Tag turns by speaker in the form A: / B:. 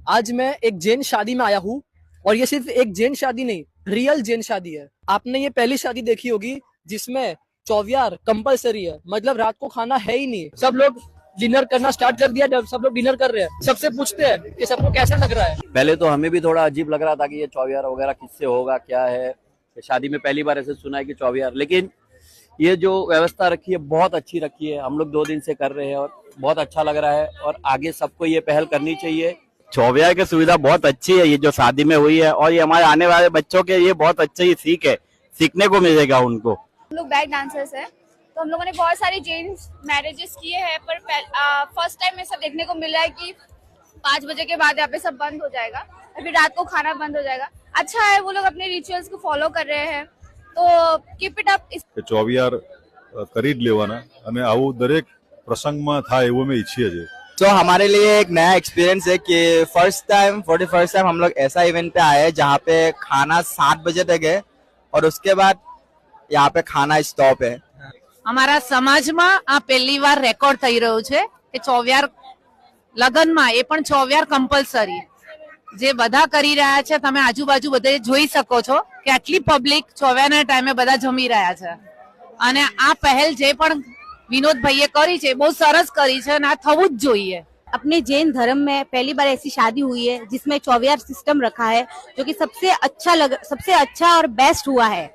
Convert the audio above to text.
A: आज मैं एक जैन शादी में आया हूँ और ये सिर्फ एक जैन शादी नहीं, रियल जैन शादी है। आपने ये पहली शादी देखी होगी जिसमें चौवियार कंपलसरी है, मतलब रात को खाना है ही नहीं। सब लोग डिनर करना स्टार्ट कर दिया। जब सब लोग डिनर कर रहे हैं, सबसे पूछते हैं कि सबको कैसा लग रहा है।
B: पहले तो हमें भी थोड़ा अजीब लग रहा था कि ये चौवियार वगैरह किससे होगा, क्या है। शादी में पहली बार ऐसे सुना है कि चौवियार, लेकिन ये जो व्यवस्था रखी है बहुत अच्छी रखी है। हम लोग 2 दिन से कर रहे हैं और बहुत अच्छा लग रहा है और आगे सबको ये पहल करनी चाहिए।
C: चौवियार की सुविधा बहुत अच्छी है, ये जो शादी में हुई है, और ये हमारे आने वाले बच्चों के लिए बहुत अच्छी सीख है, सीखने को मिलेगा उनको।
D: हम लोग बैक डांसर्स हैं, तो हम लोगों ने बहुत सारी जेन मैरिजेस किए हैं, पर फर्स्ट टाइम ऐसा देखने को मिला है कि 5 बजे के बाद यहाँ पे सब बंद हो जाएगा, फिर रात को खाना बंद हो जाएगा। अच्छा है, वो लोग अपने रिचुअल्स को फॉलो कर रहे हैं, तो कीप इट अप।
E: ચોવિયાર કરી જ લેવાના અને આવું દરેક પ્રસંગમાં થાય એવું મેં ઈચ્છીએ છીએ।
F: तो हमारे लिए एक नया एक्सपीरियंस है कि फर्स्ट टाइम हम लोग ऐसा इवेंट पे आए हैं जहाँ पे खाना 7 बजे तक है और उसके बाद यहाँ पे खाना स्टॉप है।
G: અમારા સમાજમાં આ પહેલી વાર રેકોર્ડ થઈ રહ્યું છે કે ચોવિયાર લગનમાં એ પણ ચોવિયાર કમ્પલસરી જે બધા કરી રહ્યા છે। તમે આજુબાજુ બધે જોઈ શકો છો કે આટલી પબ્લિક ચોવિયારના ટાઈમે બધા જમી રહ્યા છે અને આ પહેલ જે પણ વિનોદ ભાઈએ કરી છે બહુ સરસ કરી છે અને આ થવું જ જોઈએ।
H: अपने जैन धर्म में पहली बार ऐसी शादी हुई है जिसमें चौवियार सिस्टम रखा है, जो कि सबसे अच्छा और बेस्ट हुआ है।